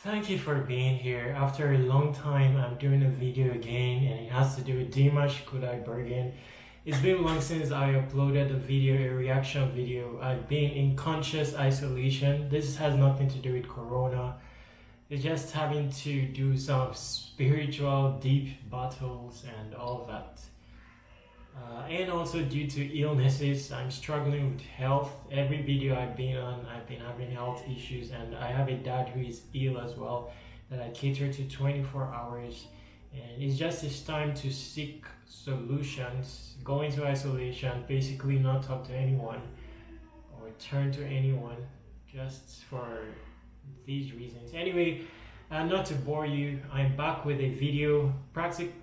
Thank you for being here. After a long time, I'm doing a video again, and it has to do with Dimash Kudaibergen. It's been long since I uploaded a video, a reaction video. I've been in conscious isolation. This has nothing to do with Corona. It's just having to do some spiritual, deep battles and all that. And also due to illnesses, I'm struggling with health. Every video I've been on, I've been having health issues, and I have a dad who is ill as well that I cater to 24 hours. And it's just this time to seek solutions, go into isolation, basically not talk to anyone or turn to anyone just for these reasons. Anyway, not to bore you, I'm back with a video.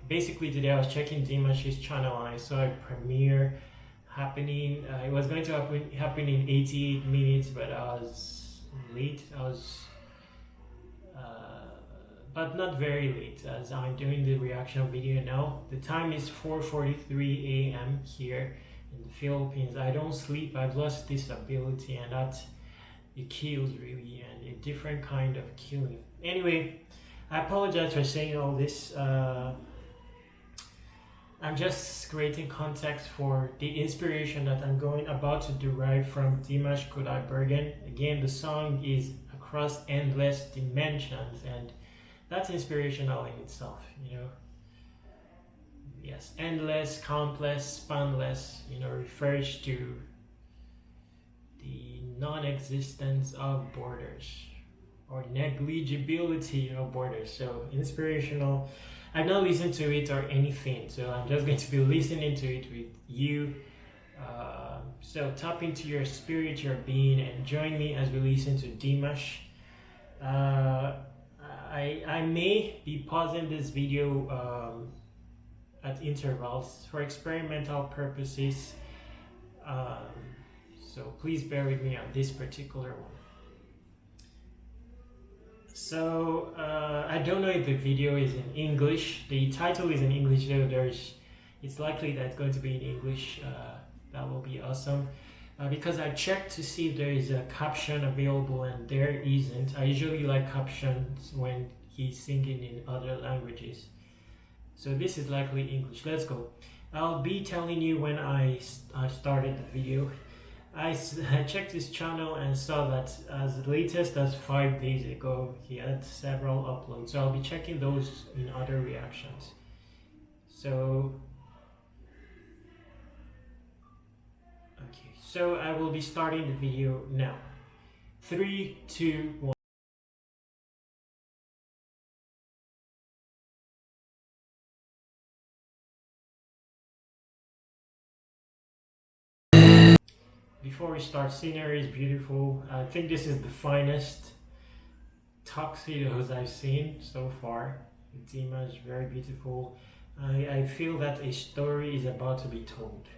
Basically today I was checking Dimash's channel and I saw a premiere happening. It was going to happen in 88 minutes, but I was late. But not very late, as I'm doing the reaction video now. The time is 4:43 a.m. here in the Philippines. I don't sleep. I've lost this ability, and it kills really, and a different kind of killing. Anyway, I apologize for saying all this. I'm just creating context for the inspiration that I'm about to derive from Dimash Kudaibergen. Again, the song is Across Endless Dimensions, and that's inspirational in itself, you know. Yes, endless, countless, spanless, refers to the non-existence of borders or negligibility of borders. So inspirational. I've not listened to it or anything, so I'm just going to be listening to it with you. So tap into your spirit, your being, and join me as we listen to Dimash. I may be pausing this video at intervals for experimental purposes. So please bear with me on this particular one. So I don't know if the video is in English. The title is in English, so it's likely that it's going to be in English. That will be awesome. Because I checked to see if there is a caption available, and there isn't. I usually like captions when he's singing in other languages. So this is likely English. Let's go. I'll be telling you when I started the video. I checked his channel and saw that as latest as 5 days ago he had several uploads, so I'll be checking those in other reactions. So so I will be starting the video now. 3, 2, 1. Before we start, scenery is beautiful. I think this is the finest tuxedos I've seen so far. Dimash, very beautiful. I feel that a story is about to be told.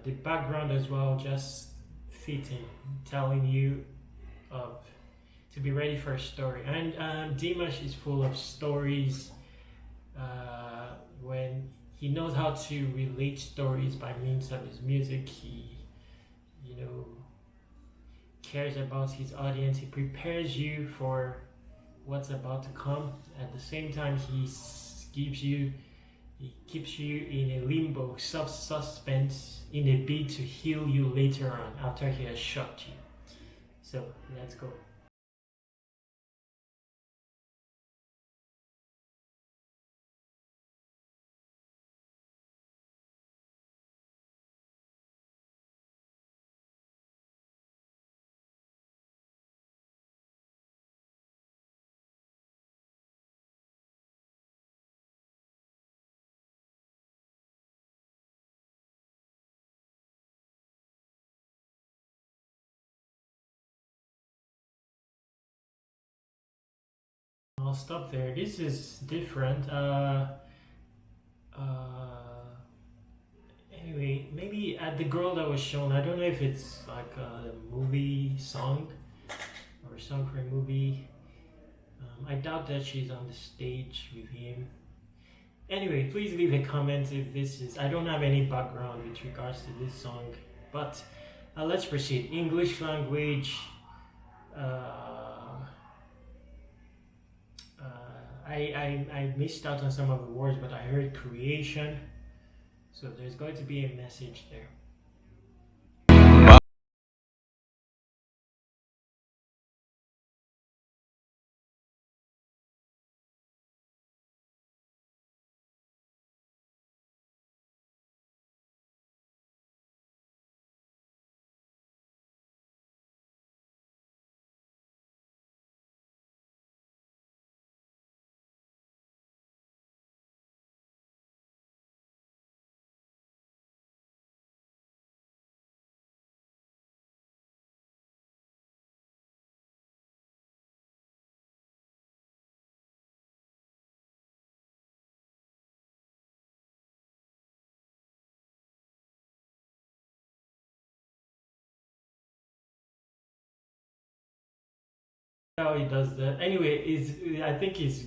The background as well, just fitting, telling you to be ready for a story. And Dimash is full of stories. When he knows how to relate stories by means of his music, he cares about his audience. He prepares you for what's about to come. At the same time, he keeps you in a limbo, suspense, in a bid to heal you later on after he has shocked you. So let's go. I'll stop there. This is different. Anyway, maybe at the girl that was shown, I don't know if it's like a movie song or a song for a movie. I doubt that she's on the stage with him. Anyway, please leave a comment if this is... I don't have any background with regards to this song, but let's proceed. English language. I missed out on some of the words, but I heard creation. So there's going to be a message there. How he does that. Anyway, is I think it's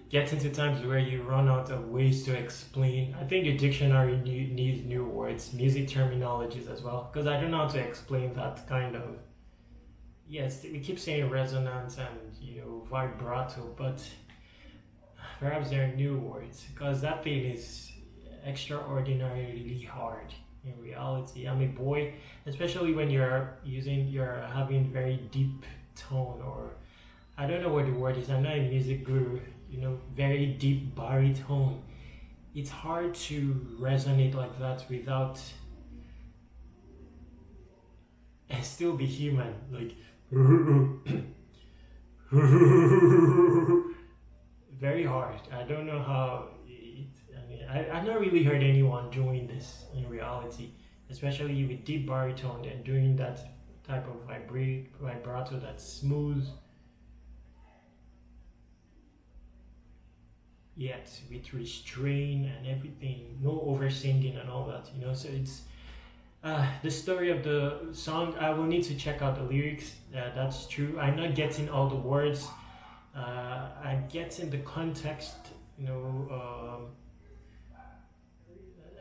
getting to times where you run out of ways to explain. I think the dictionary needs new words, music terminologies as well, because I don't know how to explain that kind of. Yes, we keep saying resonance and vibrato, but perhaps there are new words because that thing is extraordinarily hard in reality. I'm a boy, especially when you're having very deep tone, or I don't know what the word is. I'm not a music guru, very deep baritone. It's hard to resonate like that without and still be human. Like very hard. I don't know how. I've not really heard anyone doing this in reality, especially with deep baritone and doing that type of vibrato that's smooth, yet with restraint and everything, no over singing and all that. So it's the story of the song. I will need to check out the lyrics. That's true. I'm not getting all the words. I'm getting the context.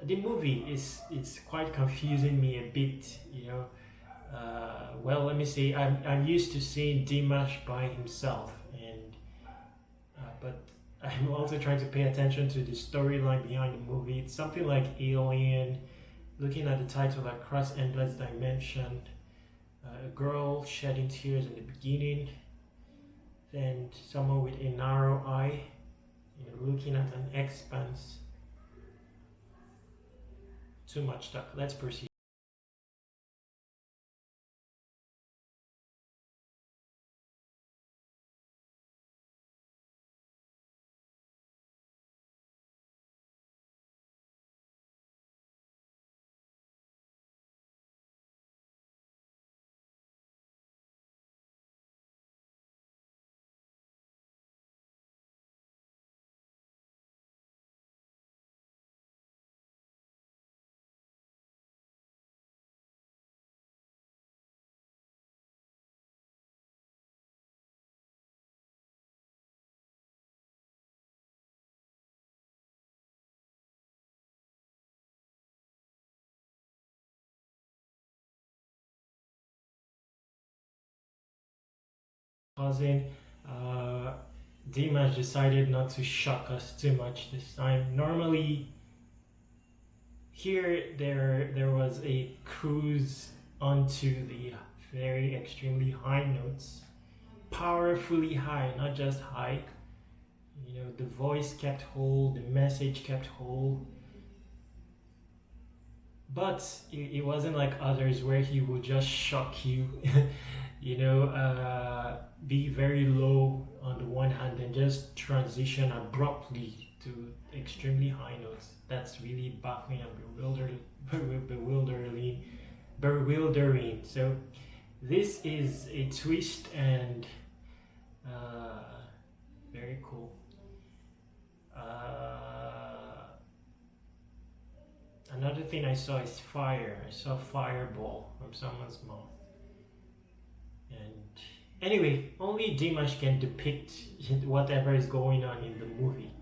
The movie it's quite confusing me a bit. Well, let me say I'm used to seeing Dimash by himself, and but I'm also trying to pay attention to the storyline behind the movie. It's something like Alien. Looking at the title, Across Endless Dimension, a girl shedding tears in the beginning, then someone with a narrow eye, looking at an expanse. Too much talk. Let's proceed. Cousin, uh, Dimash decided not to shock us too much this time. Normally, here there was a cruise onto the very extremely high notes, powerfully high, not just high. The voice kept whole, the message kept whole, but it wasn't like others where he would just shock you. Be very low on the one hand and just transition abruptly to extremely high notes. That's really baffling and bewildering. So this is a twist and very cool. Another thing I saw is fire. I saw fireball from someone's mouth. And anyway, only Dimash can depict whatever is going on in the movie.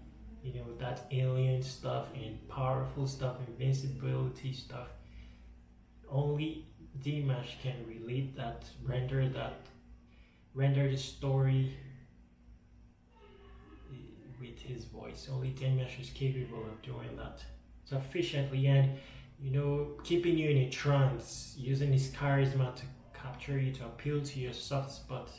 That alien stuff and powerful stuff, invincibility stuff. Only Dimash can relate that, render the story with his voice. Only Dimash is capable of doing that sufficiently, and keeping you in a trance, using his charisma to capture you, to appeal to your soft spot.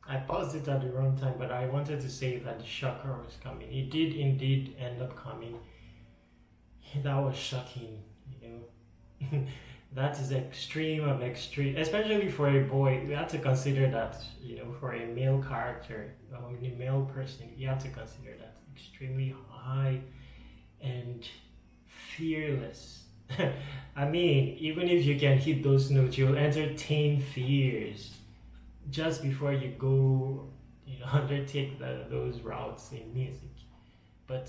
I paused it at the wrong time, but I wanted to say that the shocker was coming. It did indeed end up coming. That was shocking, That is extreme of extreme, especially for a boy. We have to consider that, for a male character, a male person, you have to consider that extremely high and fearless. I mean, even if you can hit those notes, you'll entertain fears just before you go, undertake those routes in music. But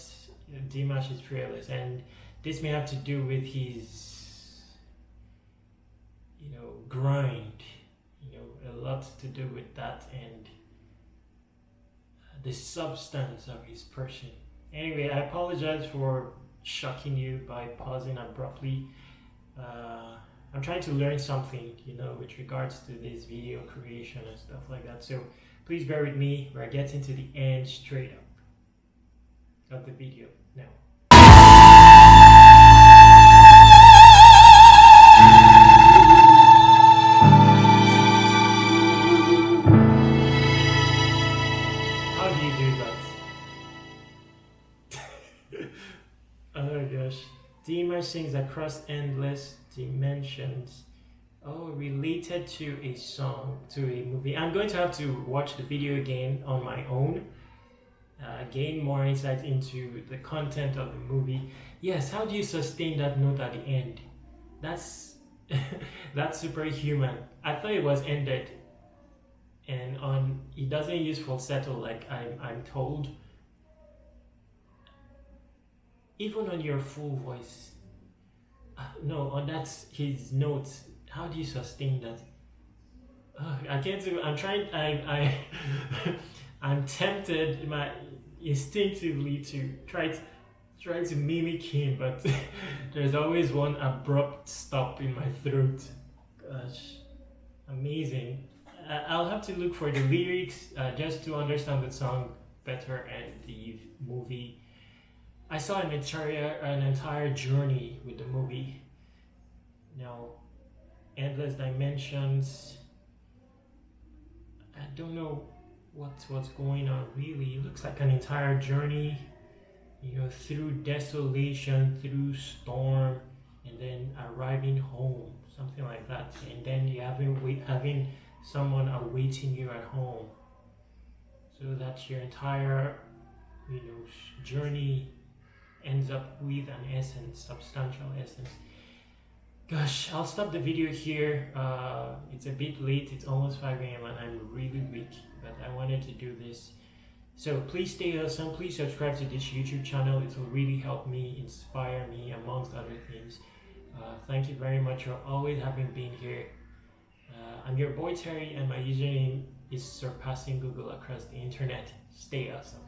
Dimash is fearless, and this may have to do with his, grind. A lot to do with that, and the substance of his person. Anyway, I apologize for shocking you by pausing abruptly. I'm trying to learn something, with regards to this video creation and stuff like that. So please bear with me. We're getting to the end straight up of the video now. How do you do that? Oh gosh. Dimash sings across endless dimensions. Oh, related to a song, to a movie. I'm going to have to watch the video again on my own, gain more insight into the content of the movie. Yes, how do you sustain that note at the end? That's that's superhuman. I thought it was ended, and it doesn't use falsetto like I'm told. Even on your full voice. No, on that his notes. How do you sustain that? I can't do. I'm trying. I'm tempted, instinctively to try to mimic him, but there's always one abrupt stop in my throat. Gosh, amazing. I'll have to look for the lyrics just to understand the song better and the movie. I saw an entire journey with the movie. Endless dimensions. I don't know what's going on really. It looks like an entire journey, through desolation, through storm, and then arriving home, something like that. And then you having someone awaiting you at home. So that your entire, journey ends up with an essence, substantial essence. Gosh, I'll stop the video here. It's a bit late. It's almost 5 a.m. and I'm really weak, but I wanted to do this. So please stay awesome. Please subscribe to this YouTube channel. It will really help me, inspire me, amongst other things. Thank you very much for always having been here. I'm your boy Terry, and my username is surpassing Google across the internet. Stay awesome.